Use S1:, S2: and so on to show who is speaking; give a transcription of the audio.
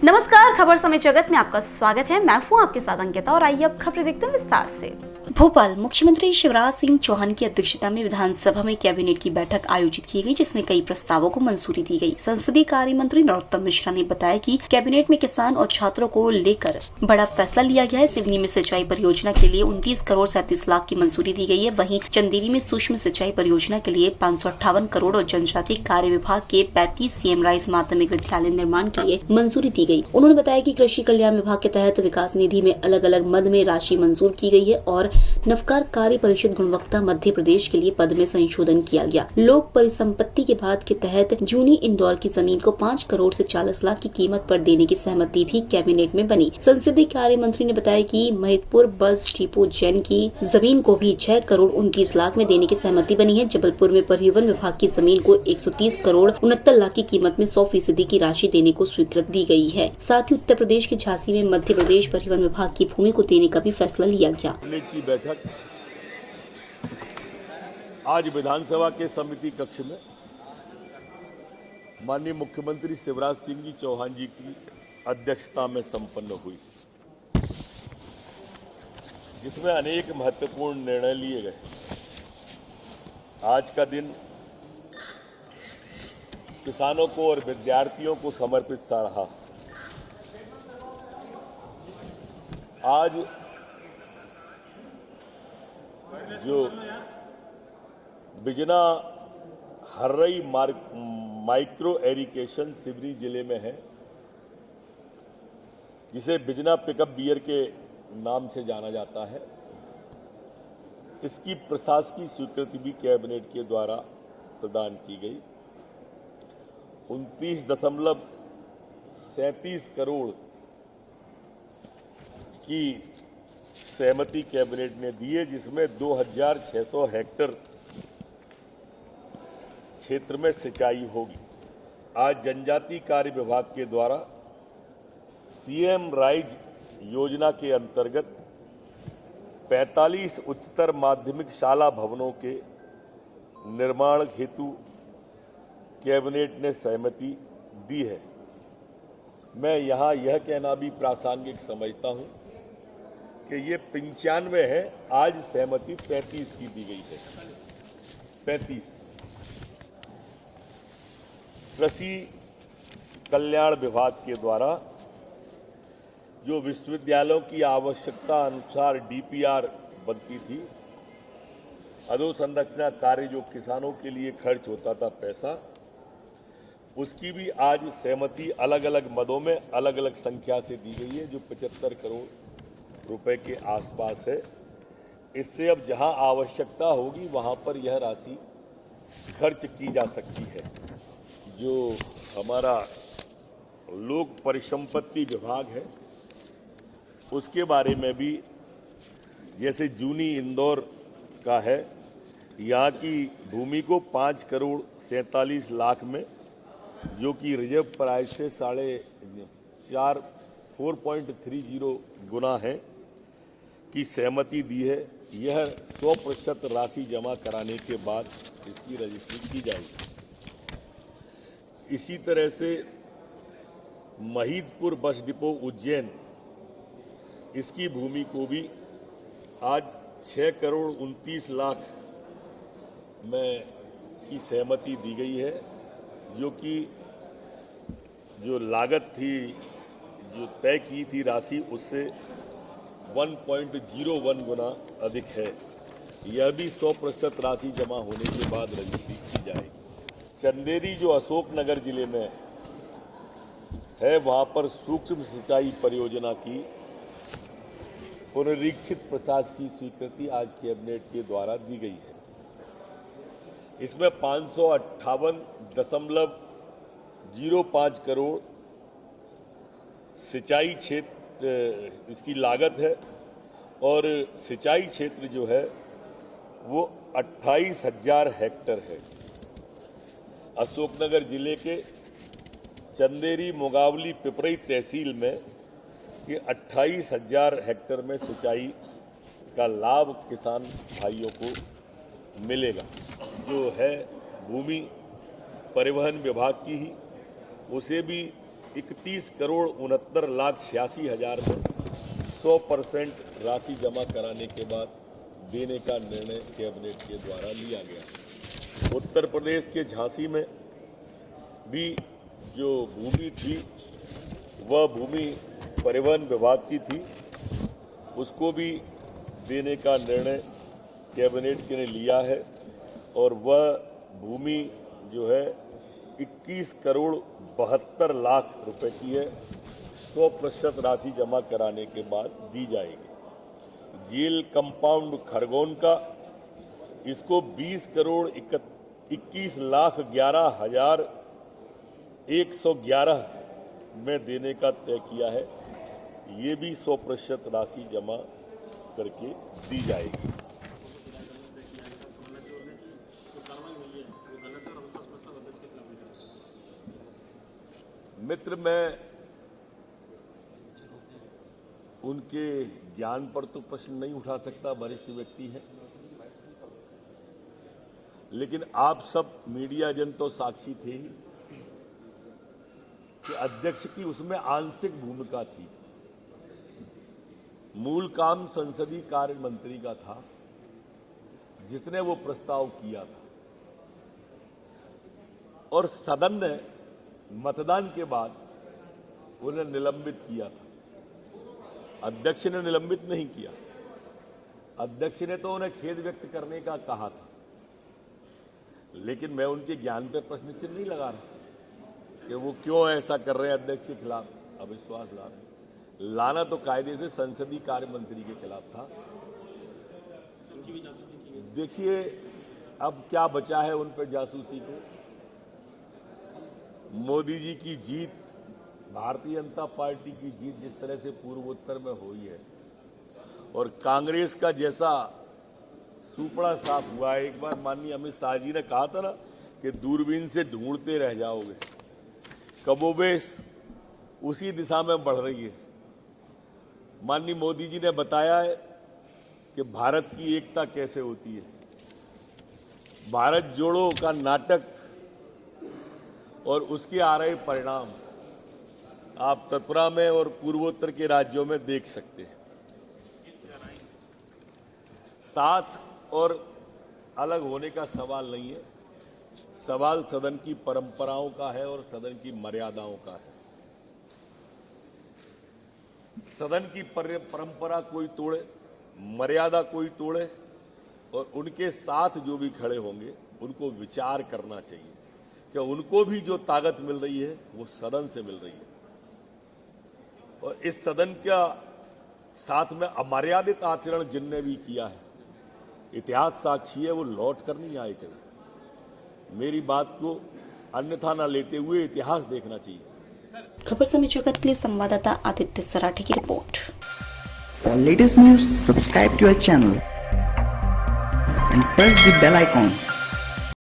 S1: नमस्कार, खबर समय जगत में आपका स्वागत है। मैं हूं आपके साथ अंकिता और आइए अब खबरें देखते हैं विस्तार से। भोपाल मुख्यमंत्री शिवराज सिंह चौहान की अध्यक्षता में विधानसभा में कैबिनेट की बैठक आयोजित की गई, जिसमें कई प्रस्तावों को मंजूरी दी गई। संसदीय कार्य मंत्री नरोत्तम मिश्रा ने बताया कि कैबिनेट में किसान और छात्रों को लेकर बड़ा फैसला लिया गया है। सिवनी में सिंचाई परियोजना के लिए 29 करोड़ 37 लाख की मंजूरी दी गई है। वहीं चंदेरी में सूक्ष्म सिंचाई परियोजना के लिए 558 करोड़ और जनजातीय कार्य विभाग के 35 सीएम राइस माध्यमिक विद्यालय निर्माण के लिए मंजूरी दी गई। उन्होंने बताया कि कृषि कल्याण विभाग के तहत विकास निधि में अलग अलग मद में राशि मंजूर की गई है और नवकार कार्य परिषद गुणवत्ता मध्य प्रदेश के लिए पद में संशोधन किया गया। लोक परिसंपत्ति के बाद के तहत जूनी इंदौर की जमीन को 5 करोड़ से 40 लाख की कीमत पर देने की सहमति भी कैबिनेट में बनी। संसदीय कार्य मंत्री ने बताया कि महिदपुर बस डिपो जैन की जमीन को भी 6 करोड़ 29 लाख में देने की सहमति बनी है। जबलपुर में परिवहन विभाग की जमीन को 130 करोड़ 69 लाख की कीमत में 100% की राशि देने को स्वीकृति दी गई है। साथ ही उत्तर प्रदेश के झांसी में मध्य प्रदेश परिवहन विभाग की भूमि को देने का भी फैसला लिया गया।
S2: की बैठक आज विधानसभा के समिति कक्ष में माननीय मुख्यमंत्री शिवराज सिंह जी चौहान जी की अध्यक्षता में संपन्न हुई, जिसमें अनेक महत्वपूर्ण निर्णय लिए गए। आज का दिन किसानों को और विद्यार्थियों को समर्पित सा रहा। आज जो बिजना हर्रई माइक्रो एरिगेशन सिवनी जिले में है, जिसे बिजना पिकअप बियर के नाम से जाना जाता है, इसकी प्रशासकीय स्वीकृति भी कैबिनेट के द्वारा प्रदान की गई। 29.37 करोड़ की सहमति कैबिनेट ने दी है, जिसमें 2600 हेक्टेयर क्षेत्र में सिंचाई होगी। आज जनजातीय कार्य विभाग के द्वारा सीएम राइज योजना के अंतर्गत 45 उच्चतर माध्यमिक शाला भवनों के निर्माण हेतु कैबिनेट ने सहमति दी है। मैं यहां यह कहना भी प्रासंगिक समझता हूं कि ये 95 है, आज सहमति 35 की दी गई है। 35 कृषि कल्याण विभाग के द्वारा जो विश्वविद्यालयों की आवश्यकता अनुसार डीपीआर बनती थी, अधोसंरचना कार्य जो किसानों के लिए खर्च होता था पैसा, उसकी भी आज सहमति अलग अलग मदों में अलग अलग संख्या से दी गई है, जो 75 करोड़ रुपए के आसपास है। इससे अब जहां आवश्यकता होगी वहां पर यह राशि खर्च की जा सकती है। जो हमारा लोक परिसंपत्ति विभाग है, उसके बारे में भी जैसे जूनी इंदौर का है, यहाँ की भूमि को 5 करोड़ 47 लाख में, जो कि रिजर्व प्राइस से 4.30 गुना है, की सहमति दी है। यह 100% राशि जमा कराने के बाद इसकी रजिस्ट्री की जाएगी। इसी तरह से महिदपुर बस डिपो उज्जैन, इसकी भूमि को भी आज 6 करोड़ 29 लाख में की सहमति दी गई है, जो कि जो लागत थी, जो तय की थी राशि, उससे 1.01 गुना अधिक है। यह भी 100% राशि जमा होने के बाद रजिस्ट्री की जाएगी। चंदेरी जो अशोकनगर जिले में है, वहां पर सूक्ष्म सिंचाई परियोजना की पुनरीक्षित प्रशासकीय स्वीकृति आज कैबिनेट के द्वारा दी गई है। इसमें 558.05 करोड़ सिंचाई क्षेत्र इसकी लागत है, और सिंचाई क्षेत्र जो है वो 28,000 हेक्टेयर है। अशोकनगर जिले के चंदेरी मुगावली पिपरई तहसील में ये 28,000 हेक्टेयर में सिंचाई का लाभ किसान भाइयों को मिलेगा। जो है भूमि परिवहन विभाग की ही, उसे भी 31,69,86,000 में 100% राशि जमा कराने के बाद देने का निर्णय कैबिनेट के द्वारा लिया गया। उत्तर प्रदेश के झांसी में भी जो भूमि थी वह भूमि परिवहन विभाग की थी, उसको भी देने का निर्णय कैबिनेट ने लिया है और वह भूमि जो है 21,72,00,000 रुपए की है। 100% राशि जमा कराने के बाद दी जाएगी। जेल कंपाउंड खरगोन का इसको 20,21,11,111 में देने का तय किया है। ये भी 100% राशि जमा करके दी जाएगी। मित्र, मैं उनके ज्ञान पर तो प्रश्न नहीं उठा सकता, वरिष्ठ व्यक्ति है, लेकिन आप सब मीडिया जन तो साक्षी थे ही कि अध्यक्ष की उसमें आंशिक भूमिका थी। मूल काम संसदीय कार्य मंत्री का था, जिसने वो प्रस्ताव किया था और सदन ने मतदान के बाद उन्हें निलंबित किया था। अध्यक्ष ने निलंबित नहीं किया, अध्यक्ष ने तो उन्हें खेद व्यक्त करने का कहा था, लेकिन मैं उनके ज्ञान पर प्रश्न चिन्ह नहीं लगा रहा कि वो क्यों ऐसा कर रहे हैं, अध्यक्ष के खिलाफ अविश्वास ला रहे हैं। लाना तो कायदे से संसदीय कार्य मंत्री के खिलाफ था। देखिए अब क्या बचा है उन पर जासूसी को। मोदी जी की जीत, भारतीय जनता पार्टी की जीत जिस तरह से पूर्वोत्तर में हुई है और कांग्रेस का जैसा सुपड़ा साफ हुआ है। एक बार माननीय अमित शाह जी ने कहा था ना कि दूरबीन से ढूंढते रह जाओगे, कमोबेश उसी दिशा में बढ़ रही है। माननीय मोदी जी ने बताया है कि भारत की एकता कैसे होती है। भारत जोड़ो का नाटक और उसके आ रहे परिणाम आप त्रिपुरा में और पूर्वोत्तर के राज्यों में देख सकते हैं। साथ और अलग होने का सवाल नहीं है, सवाल सदन की परंपराओं का है और सदन की मर्यादाओं का है। सदन की परंपरा कोई तोड़े, मर्यादा कोई तोड़े और उनके साथ जो भी खड़े होंगे उनको विचार करना चाहिए कि उनको भी जो ताकत मिल रही है वो सदन से मिल रही है और इस सदन का साथ में अमर्यादित आचरण जिनने भी किया है, इतिहास साक्षी है, वो लौट कर नहीं आए कभी। मेरी बात को अन्यथा न लेते हुए इतिहास देखना चाहिए।
S1: खबर समय जगत के लिए संवाददाता आदित्य सराठे की report.
S3: For latest news, subscribe to our channel and press the bell icon.